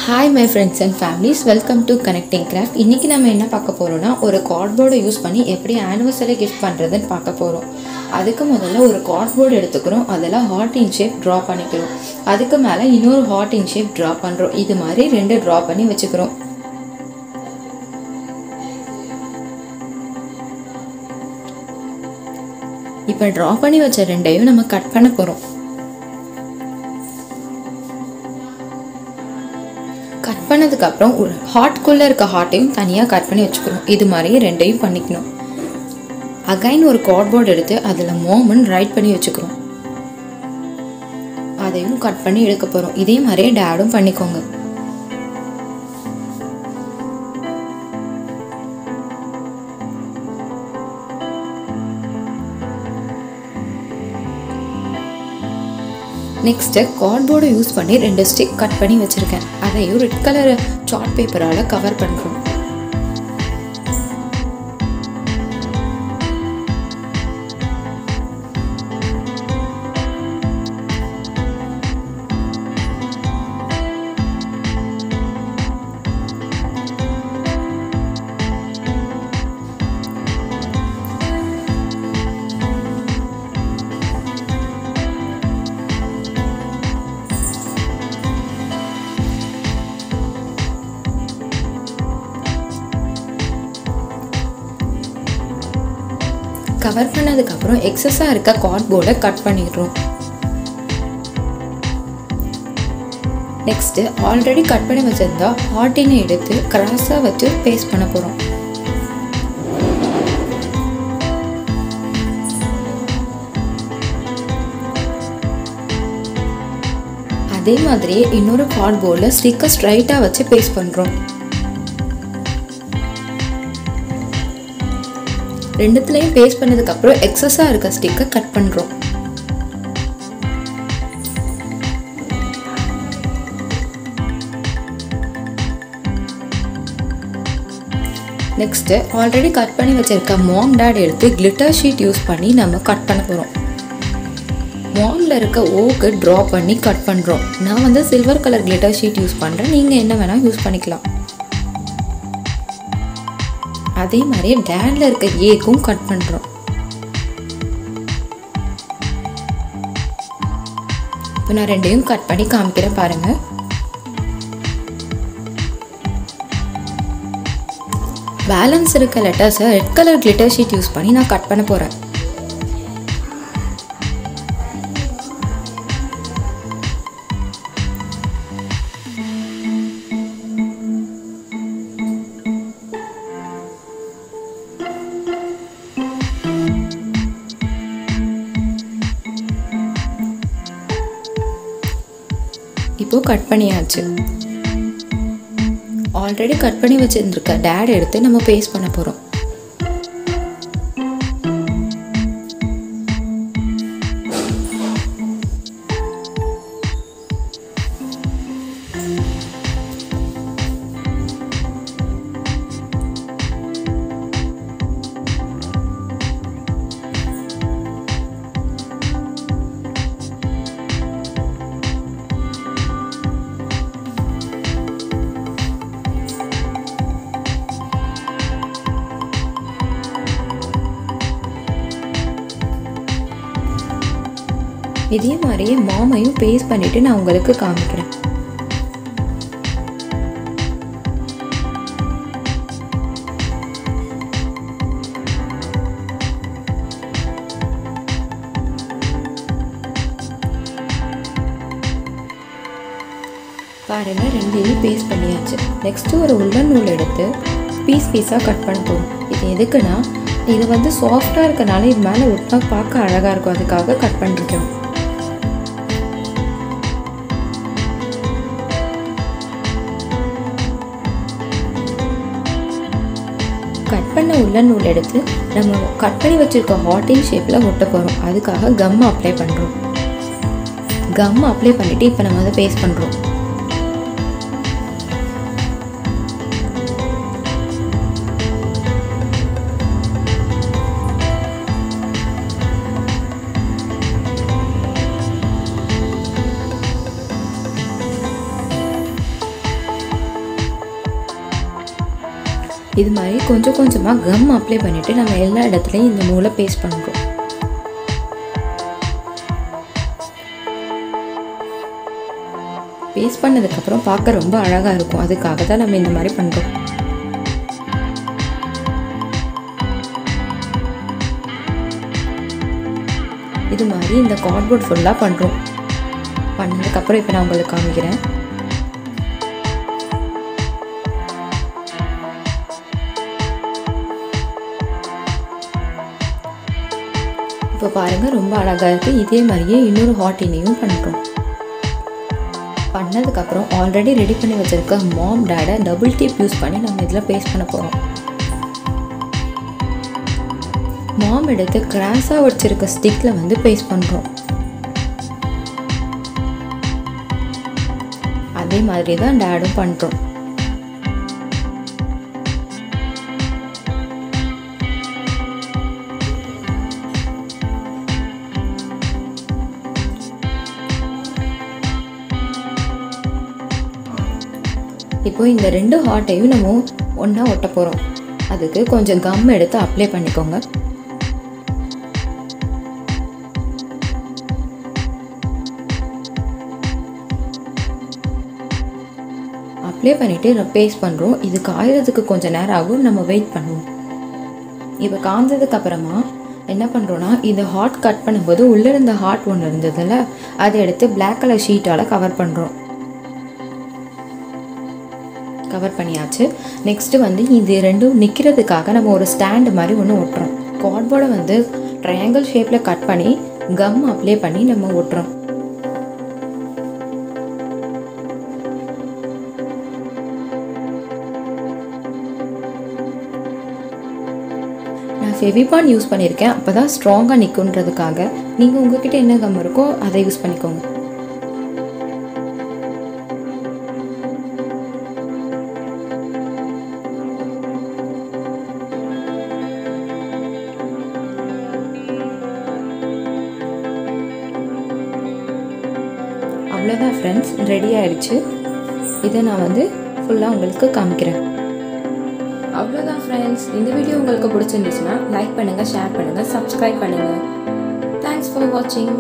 Hi my friends and families, welcome to Connecting Craft. இன்னைக்கு நம்ம என்ன பார்க்க போறோம்னா ஒரு கார்ட்போர்டை யூஸ் பண்ணி எப்படி ஆனிவர்சரி gift பண்றதுன்னு பார்க்க போறோம். அதுக்கு முதல்ல ஒரு கார்ட்போர்ட் எடுத்துக்கிறோம். அதல ஹார்ட் இன் ஷேப் டிரா பண்ணிக்கிறோம். அதுக்கு மேல இன்னொரு ஹார்ட் இன் ஷேப் டிரா பண்றோம். இது மாதிரி ரெண்டு டிரா பண்ணி வச்சுக்கிறோம். இப்போ டிரா பண்ணி வச்ச ரெண்டையும் நம்ம கட் பண்ண போறோம். கட் பண்ணதுக்கு அப்புறம் ஒரு ஹார்ட்க்குள்ள இருக்க ஹார்ட்டையும் தனியா கட் பண்ணி வச்சுக்கிறோம். இது மாதிரி ரெண்டையும் பண்ணிக்கணும். அகைன் ஒரு கார்ட்போர்ட் எடுத்து அதுல மோம்னு ரைட் பண்ணி வச்சுக்கிறோம். அதையும் கட் பண்ணி எடுக்க போறோம். இதே மாதிரியே டாடும் பண்ணிக்கோங்க. நெக்ஸ்ட் கார்ட்போர்டை யூஸ் பண்ணி ரெண்டு ஸ்டிக் கட் பண்ணி வச்சிருக்கேன். அதையும் ரெட் கலர் சார்ட் பேப்பரால கவர் பண்றோம். கவர் பண்ணதுக்கு அப்புறம் எக்ஸஸா இருக்க கார்ட்போர்டை கட் பண்ணிடுறோம். நெக்ஸ்ட் ஆல்ரெடி கட் பண்ணி வச்சிருந்தா ஹார்ட்டினை எடுத்து கிராஸா வச்சு பேஸ்ட் பண்ண போறோம். அதே மாதிரியே இன்னொரு கார்ட்போர்ட்ல ஸ்டிக்கர் ஸ்ட்ரைட்டா வச்சு பேஸ்ட் பண்றோம். ரெண்டுத்துலயும் பேஸ்ட் பண்ணதுக்கு அப்புறம் எக்ஸஸா இருக்க ஸ்டிக்கர் கட் பண்றோம். நெக்ஸ்ட் ஆல்ரெடி கட் பண்ணி வச்சிருக்க மாம் டாட் எடுத்து கிளிட்டர் ஷீட் யூஸ் பண்ணி நம்ம கட் பண்ண போறோம். மாம்ல இருக்க ஓக்கு டிரா பண்ணி கட் பண்றோம். நான் silver colour glitter sheet use பண்றேன். நீங்க என்ன வேணா யூஸ் பண்ணிக்கலாம். அதே மாதிரி டேட்ல இருக்க ஏக்கும் கட் பண்றோம். இப்போ நான் ரெண்டையும் கட் பண்ணி காமிக்கிறேன் பாருங்க. பேலன்ஸ் இருக்க லெட்டர்ஸை red colour glitter sheet use பண்ணி நான் கட் பண்ண போறேன். இப்போ கட் பண்ணியாச்சு. ஆல்ரெடி கட் பண்ணி வச்சிருந்திருக்க டேட் எடுத்து நம்ம பேஸ்ட் பண்ண போறோம். இதே மாதிரியே மாமையும் பேஸ்ட் பண்ணிட்டு நான் உங்களுக்கு காமிக்கிறேன். பாருங்க ரெண்டையும் பேஸ்ட் பண்ணியாச்சு. நெக்ஸ்ட் ஒரு உல்லன் நூல் எடுத்து பீஸா கட் பண்ண போறோம். இது எதுக்குன்னா இது சாஃப்டா இருக்கனால இது மேல ஒட்டா பார்க்க அழகா இருக்கும். அதுக்காக கட் பண்ணிருக்கோம். கட் பண்ண உல்லன் நூல் எடுத்து நம்ம கட் பண்ணி வச்சிருக்க ஹார்ட்டின் ஷேப்ல ஒட்ட போறோம். அதுக்காக கம் அப்ளை பண்றோம். கம் அப்ளை பண்ணிட்டு இப்போ நம்ம பேஸ்ட் பண்றோம். இது மாதிரி கொஞ்சம் கொஞ்சமாக கம் அப்ளை பண்ணிவிட்டு நம்ம எல்லா இடத்துலையும் இந்த நூலை பேஸ்ட் பண்ணுறோம். பேஸ்ட் பண்ணதுக்கப்புறம் பார்க்க ரொம்ப அழகாக இருக்கும். அதுக்காக தான் நம்ம இந்த மாதிரி பண்ணுறோம். இது மாதிரி இந்த கார்ட்போர்ட் ஃபுல்லாக பண்ணுறோம். பண்ணதுக்கப்புறம் இப்போ நான் உங்களுக்கு காமிக்கிறேன். இப்போ பாருங்கள் ரொம்ப அழகாக இருக்குது. இதே மாதிரியே இன்னொரு ஹார்டினையும் பண்ணுறோம். பண்ணதுக்கப்புறம் ஆல்ரெடி ரெடி பண்ணி வச்சுருக்க மாம் டேடை டபுள் டேப் யூஸ் பண்ணி நம்ம இதில் பேஸ்ட் பண்ண போகிறோம். மாம் எடுத்து கிராஸாக வச்சுருக்க ஸ்டிக்கில் வந்து பேஸ்ட் பண்ணுறோம். அதே மாதிரி தான் டேடும் பண்ணுறோம். இப்போ இந்த 2 ஹார்ட்டையும் நம்ம ஒன்றா ஒட்ட போகிறோம். அதுக்கு கொஞ்சம் கம் எடுத்து அப்ளை பண்ணிக்கோங்க. அப்ளை பண்ணிவிட்டு பேஸ்ட் பண்ணுறோம். இது காயறதுக்கு கொஞ்சம் நேரம் ஆகும். நம்ம வெயிட் பண்ணுவோம். இப்போ காய்ஞ்சதுக்கப்புறமா என்ன பண்ணுறோன்னா, இந்த ஹார்ட் கட் பண்ணும்போது உள்ளே இருந்த ஹார்ட் ஒன்று இருந்ததில்ல, அதை எடுத்து பிளாக் கலர் ஷீட்டால் கவர் பண்ணுறோம். கவர் பண்ணியாச்சு. நெக்ஸ்ட்டு வந்து இது ரெண்டும் நிற்கிறதுக்காக நம்ம ஒரு ஸ்டாண்டு மாதிரி ஒன்று ஒட்டுறோம். கார்ட்போர்டை வந்து ட்ரையாங்கிள் ஷேப்பில் கட் பண்ணி கம் அப்ளை பண்ணி நம்ம ஒட்டுறோம். நான் ஃபெவிபான் யூஸ் பண்ணியிருக்கேன். அப்போ தான் ஸ்ட்ராங்காக நிற்குன்றதுக்காக. நீங்கள் உங்ககிட்ட என்ன கம் இருக்கோ அதை யூஸ் பண்ணிக்கோங்க. அவ்வளோதான் ஃப்ரெண்ட்ஸ், ரெடி ஆகிடுச்சு. இதை நான் வந்து ஃபுல்லாக உங்களுக்கு காமிக்கிறேன். அவ்வளோதான் ஃப்ரெண்ட்ஸ். இந்த வீடியோ உங்களுக்கு பிடிச்சிருந்துச்சுன்னா லைக் பண்ணுங்கள், ஷேர் பண்ணுங்கள், சப்ஸ்கிரைப் பண்ணுங்கள். தேங்க்ஸ் ஃபார் வாட்சிங்.